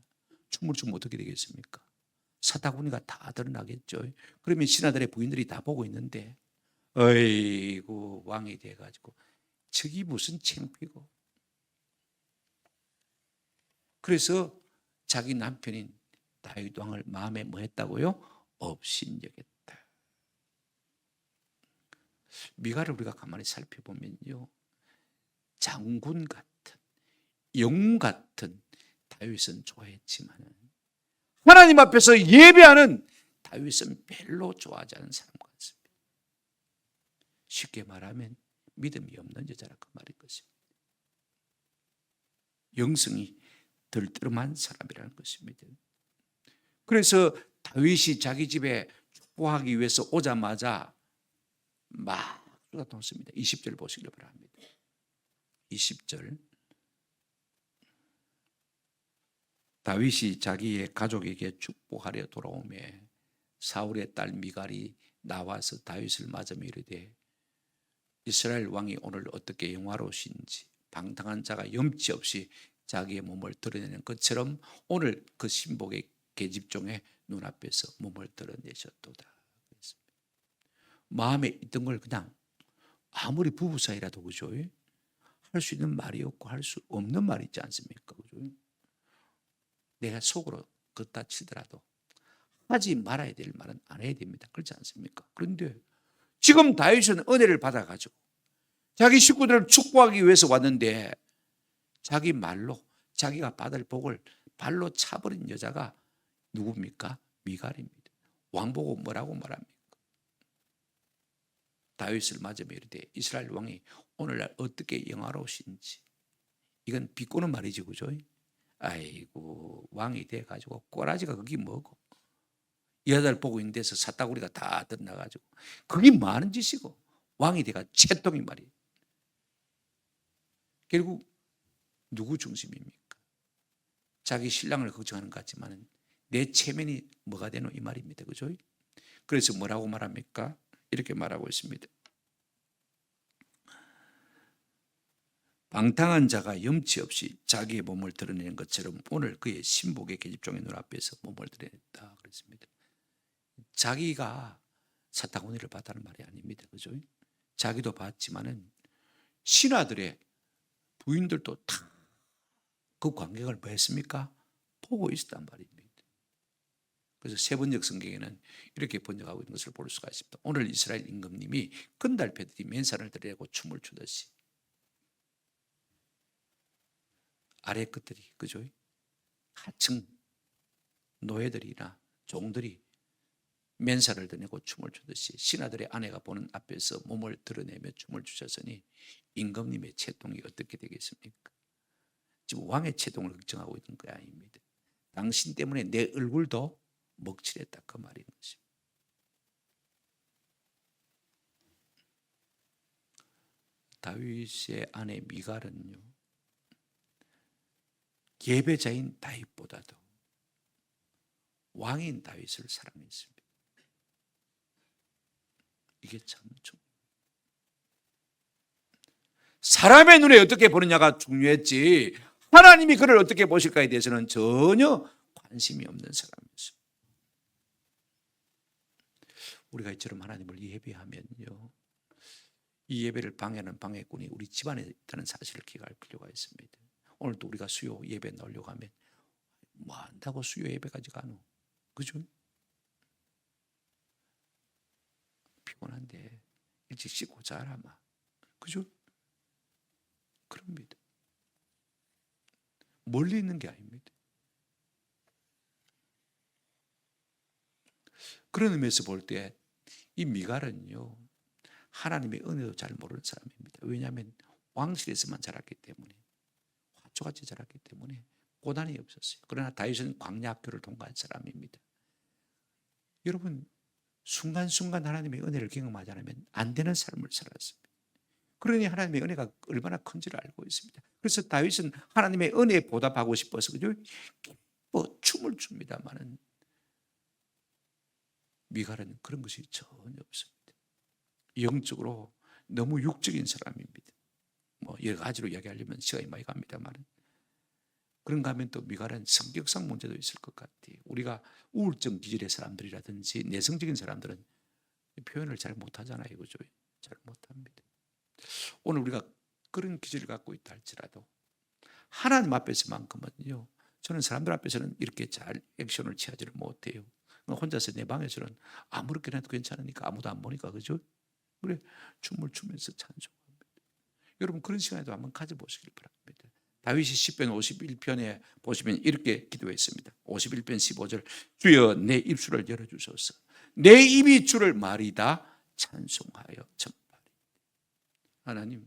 춤을 추면 어떻게 되겠습니까? 사타구니가 다 드러나겠죠. 그러면 신하들의 부인들이 다 보고 있는데 어이구 왕이 돼가지고 저기 무슨 창피고. 그래서 자기 남편인 다윗 왕을 마음에 뭐 했다고요? 업신여겼다. 미갈을 우리가 가만히 살펴보면요, 장군 같은 영웅 같은 다윗은 좋아했지만 하나님 앞에서 예배하는 다윗은 별로 좋아하지 않은 사람 같습니다. 쉽게 말하면 믿음이 없는 여자라 그 말인 것입니다. 영성이 들뜨름한 사람이라는 것입니다. 그래서 다윗이 자기 집에 축복하기 위해서 오자마자 막 쏟아놓습니다. 20절 보시길 바랍니다. 20절 다윗이 자기의 가족에게 축복하려 돌아오매 사울의 딸 미갈이 나와서 다윗을 맞으며 이르되 이스라엘 왕이 오늘 어떻게 영화로우신지 방탕한 자가 염치 없이 자기의 몸을 드러내는 것처럼 오늘 그 신복의 계집종의 눈앞에서 몸을 드러내셨도다. 마음에 있던 걸 그냥 아무리 부부 사이라도 그죠? 할 수 있는 말이 없고 할 수 없는 말이 있지 않습니까? 그죠? 내가 속으로 걷다 치더라도 하지 말아야 될 말은 안 해야 됩니다. 그렇지 않습니까? 그런데 지금 다윗은 은혜를 받아가지고 자기 식구들을 축복하기 위해서 왔는데 자기 말로 자기가 받을 복을 발로 차버린 여자가 누굽니까? 미갈입니다. 왕 보고 뭐라고 말합니까? 다윗을 맞으며 이르되 이스라엘 왕이 오늘날 어떻게 영화로우신지. 이건 비꼬는 말이지 그죠? 아이고 왕이 돼가지고 꼬라지가 그게 뭐고 이 여자를 보고 있는 데서 사따구리가 다 덧나가지고 그게 많은 짓이고 왕이 돼가 채통이 말이에요. 결국 누구 중심입니까? 자기 신랑을 걱정하는 것 같지만 내 체면이 뭐가 되노 이 말입니다. 그죠? 그래서 뭐라고 말합니까? 이렇게 말하고 있습니다. 방탕한 자가 염치 없이 자기의 몸을 드러내는 것처럼 오늘 그의 신복의 계집종의 눈앞에서 몸을 드러냈다 그랬습니다. 자기가 사타구니를 봤다는 말이 아닙니다. 그죠? 자기도 봤지만은 신하들의 부인들도 다 그 광경을 뭐 했습니까? 보고 있었단 말입니다. 그래서 세번역 성경에는 이렇게 번역하고 있는 것을 볼 수가 있습니다. 오늘 이스라엘 임금님이 건달패들이 맨살을 들이고 춤을 추듯이 아래 것들이 그죠? 하층 노예들이나 종들이 맨살을 드내고 춤을 추듯이 신하들의 아내가 보는 앞에서 몸을 드러내며 춤을 추셨으니 임금님의 채통이 어떻게 되겠습니까? 지금 왕의 채통을 걱정하고 있는 거 아닙니다. 당신 때문에 내 얼굴도 먹칠했다 그 말인 것입니다. 다윗의 아내 미갈은요 예배자인 다윗보다도 왕인 다윗을 사랑했습니다. 이게 참 사람의 눈에 어떻게 보느냐가 중요했지 하나님이 그를 어떻게 보실까에 대해서는 전혀 관심이 없는 사람이었습니다. 우리가 이처럼 하나님을 예배하면요 이 예배를 방해하는 방해꾼이 우리 집안에 있다는 사실을 기억할 필요가 있습니다. 오늘도 우리가 수요 예배 넣으려고 하면 뭐 한다고 수요 예배까지 가노? 그죠? 피곤한데 일찍 씻고 자라 마. 그죠? 그럽니다. 멀리 있는 게 아닙니다. 그런 의미에서 볼 때 이 미갈은요 하나님의 은혜도 잘 모르는 사람입니다. 왜냐하면 왕실에서만 자랐기 때문에 화초같이 자랐기 때문에 고난이 없었어요. 그러나 다윗은 광야 학교를 통과한 사람입니다. 여러분 순간순간 하나님의 은혜를 경험하지 않으면 안 되는 삶을 살았습니다. 그러니 하나님의 은혜가 얼마나 큰지를 알고 있습니다. 그래서 다윗은 하나님의 은혜에 보답하고 싶어서 그죠? 춤을 춥니다마는 미갈은 그런 것이 전혀 없습니다. 영적으로 너무 육적인 사람입니다. 뭐 여러 가지로 이야기하려면 시간이 많이 갑니다만 그런가 하면 또 미갈은 성격상 문제도 있을 것 같아요. 우리가 우울증 기질의 사람들이라든지 내성적인 사람들은 표현을 잘 못하잖아요. 그죠? 잘 못합니다. 오늘 우리가 그런 기질을 갖고 있다 할지라도 하나님 앞에서만큼은요 저는 사람들 앞에서는 이렇게 잘 액션을 취하지를 못해요. 혼자서 내 방에서는 아무렇게나 해도 괜찮으니까 아무도 안 보니까 그죠? 그래 춤을 추면서 찬송합니다. 여러분 그런 시간에도 한번 가져보시길 바랍니다. 다윗이 시편 51편에 보시면 이렇게 기도했습니다. 51편 15절 주여 내 입술을 열어주소서 내 입이 주를 말이다 찬송하여 전파리. 하나님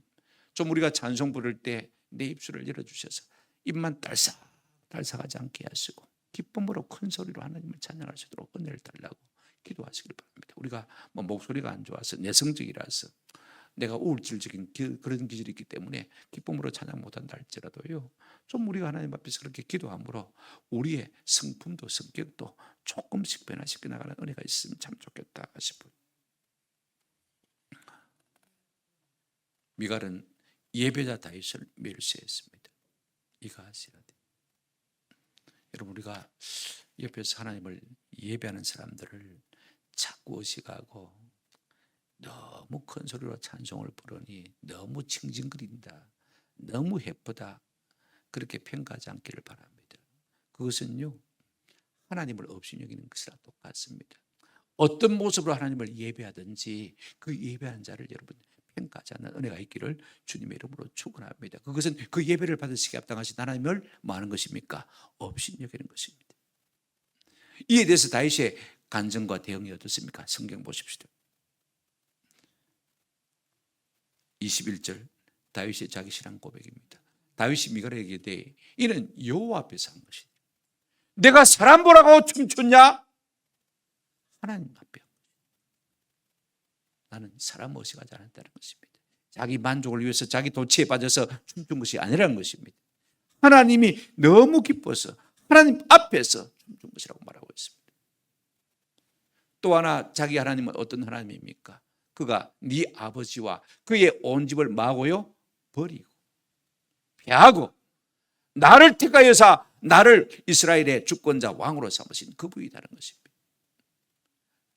좀 우리가 찬송 부를 때 내 입술을 열어주셔서 입만 딸싹하지 않게 하시고 기쁨으로 큰 소리로 하나님을 찬양할 수 있도록 은혜를 달라고 기도하시길 바랍니다. 우리가 뭐 목소리가 안 좋아서 내성적이라서 내가 우울질적인 그런 기질이 있기 때문에 기쁨으로 찬양 못한다 할지라도요, 좀 우리가 하나님 앞에서 그렇게 기도함으로 우리의 성품도 성격도 조금씩 변화시켜 나가는 은혜가 있으면 참 좋겠다 싶어요. 미갈은 예배자 다윗을 멸시했습니다. 이거 아셔야 돼요. 여러분, 우리가 옆에서 하나님을 예배하는 사람들을 자꾸 의식하고 너무 큰 소리로 찬송을 부르니 너무 징징거린다, 너무 예쁘다, 그렇게 평가하지 않기를 바랍니다. 그것은요, 하나님을 없이 여기는 것이랑 똑같습니다. 어떤 모습으로 하나님을 예배하든지 그 예배하는 자를 여러분 평가하지 않는 은혜가 있기를 주님의 이름으로 축원합니다. 그것은 그 예배를 받으시기에 합당하신 하나님을 뭐 하는 것입니까? 없이 여기는 것입니다. 이에 대해서 다윗의 간증과 대응이 어떻습니까? 성경 보십시오. 21절 다윗의 자기 신앙 고백입니다. 다윗이 미갈에게 대해 이는 여호와 앞에서 한 것이다. 내가 사람 보라고 춤췄냐? 하나님 앞에 나는 사람 의식하지 않았다는 것입니다. 자기 만족을 위해서 자기 도취에 빠져서 춤춘 것이 아니라는 것입니다. 하나님이 너무 기뻐서 하나님 앞에서 춤춘 것이라고 말하고 있습니다. 또 하나 자기 하나님은 어떤 하나님입니까? 그가 네 아버지와 그의 온 집을 마고요 버리고 패하고 나를 택하여서 나를 이스라엘의 주권자 왕으로 삼으신 그분이라는 것입니다.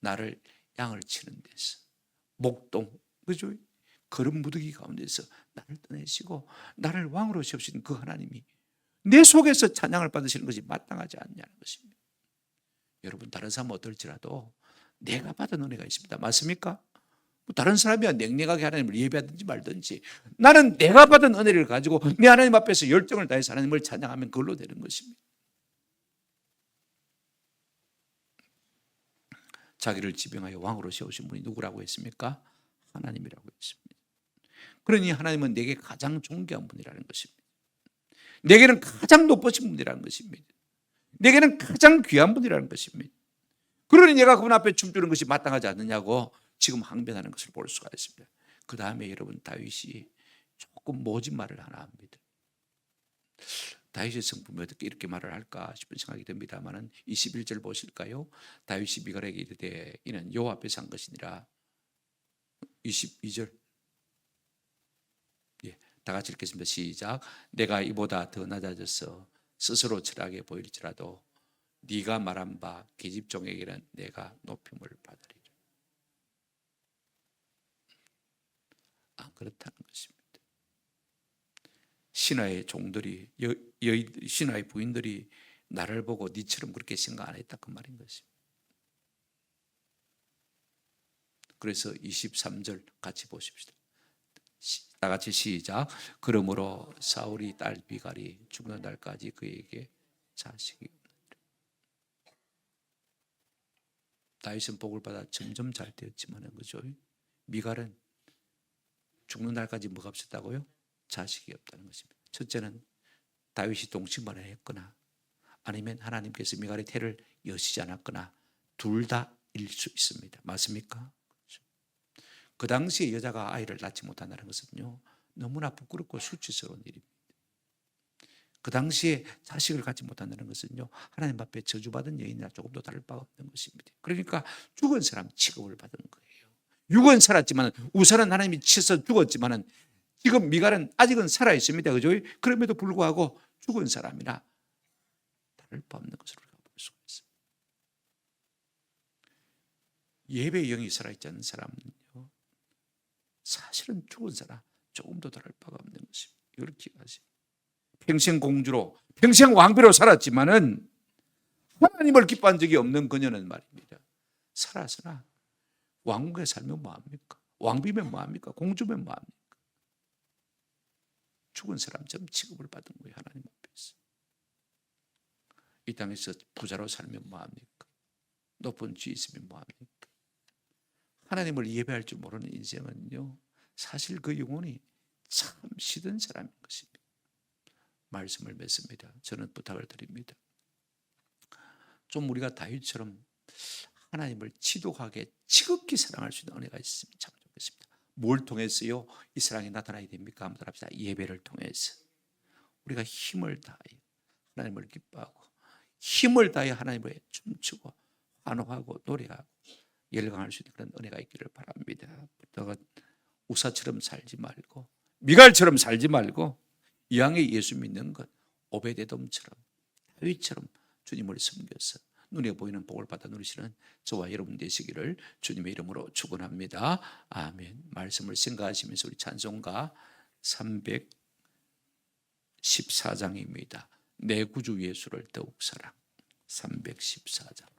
나를 양을 치는 데서 목동, 그죠? 거름 무더기 가운데서 나를 떠내시고 나를 왕으로 세우신 그 하나님이 내 속에서 찬양을 받으시는 것이 마땅하지 않냐는 것입니다. 여러분, 다른 사람은 어떨지라도 내가 받은 은혜가 있습니다. 맞습니까? 다른 사람이야 냉랭하게 하나님을 예배하든지 말든지, 나는 내가 받은 은혜를 가지고 내 하나님 앞에서 열정을 다해서 하나님을 찬양하면 그걸로 되는 것입니다. 자기를 지병하여 왕으로 세우신 분이 누구라고 했습니까? 하나님이라고 했습니다. 그러니 하나님은 내게 가장 존귀한 분이라는 것입니다. 내게는 가장 높으신 분이라는 것입니다. 내게는 가장 귀한 분이라는 것입니다. 그러니 내가 그분 앞에 춤추는 것이 마땅하지 않느냐고 지금 항변하는 것을 볼 수가 있습니다. 그 다음에 여러분, 다윗이 조금 모진 말을 하나 합니다. 다윗의 성품이 어떻게 이렇게 말을 할까 싶은 생각이 듭니다만 21절 보실까요? 다윗이 미갈에게 이르되 이는 여호와 앞에서 한 것이니라. 22절 다 같이 읽겠습니다. 시작. 내가 이보다 더 낮아져서 스스로 철학해 보일지라도 네가 말한 바 계집종에게는 내가 높임을 받으리라. 안 그렇다는 것입니다. 신하의 종들이 신하의 부인들이 나를 보고 니처럼 그렇게 생각 안 했다 그 말인 것입니다. 그래서 23절 같이 보십시다. 다 같이 시작. 그러므로 사울이 딸 미갈이 죽는 날까지 그에게 자식이 없느니라. 다윗은 복을 받아 점점 잘 되었지만은 그죠? 미갈은 죽는 날까지 뭐가 없었다고요? 자식이 없다는 것입니다. 첫째는 다윗이 동침만 했거나 아니면 하나님께서 미갈의 태를 여시지 않았거나 둘 다일 수 있습니다. 맞습니까? 그 당시에 여자가 아이를 낳지 못한다는 것은요, 너무나 부끄럽고 수치스러운 일입니다. 그 당시에 자식을 갖지 못한다는 것은요, 하나님 앞에 저주받은 여인이나 조금도 다를 바가 없는 것입니다. 그러니까 죽은 사람 취급을 받은 거예요. 육은 살았지만, 우선은 하나님이 치서 죽었지만 지금 미갈은 아직은 살아있습니다. 그죠? 그럼에도 불구하고 죽은 사람이나 다를 바 없는 것으로 우리가 볼 수가 있습니다. 예배의 영이 살아있지 않는 사람은요, 사실은 죽은 사람 조금도 다를 바가 없는 것입니다. 이걸 기억하세요. 평생 공주로 평생 왕비로 살았지만은 하나님을 기뻐한 적이 없는 그녀는 말입니다. 살아서나 왕국에 살면 뭐합니까? 왕비면 뭐합니까? 공주면 뭐합니까? 죽은 사람처럼 취급을 받은 거예요. 하나님 앞에서. 이 땅에서 부자로 살면 뭐합니까? 높은 지위 있으면 뭐합니까? 하나님을 예배할 줄 모르는 인생은요, 사실 그 영혼이 참 시든 사람인 것입니다. 말씀을 맺습니다. 저는 부탁을 드립니다. 좀 우리가 다윗처럼 하나님을 지독하게 지극히 사랑할 수 있는 은혜가 있으면 참 좋겠습니다. 뭘 통해서요? 이 사랑이 나타나야 됩니까? 한번 합시다. 예배를 통해서 우리가 힘을 다하여 하나님을 기뻐하고 힘을 다하여 하나님을 춤추고 환호하고 노래하고 열광할 수 있는 그런 은혜가 있기를 바랍니다. 부탁은 우사처럼 살지 말고 미갈처럼 살지 말고 이왕에 예수 믿는 것 오베데돔처럼 다윗처럼 주님을 섬겨서 눈에 보이는 복을 받아 누리시는 저와 여러분 되시기를 주님의 이름으로 축원합니다. 아멘. 말씀을 생각하시면서 우리 찬송가 314장입니다. 내 구주 예수를 더욱 사랑. 314장.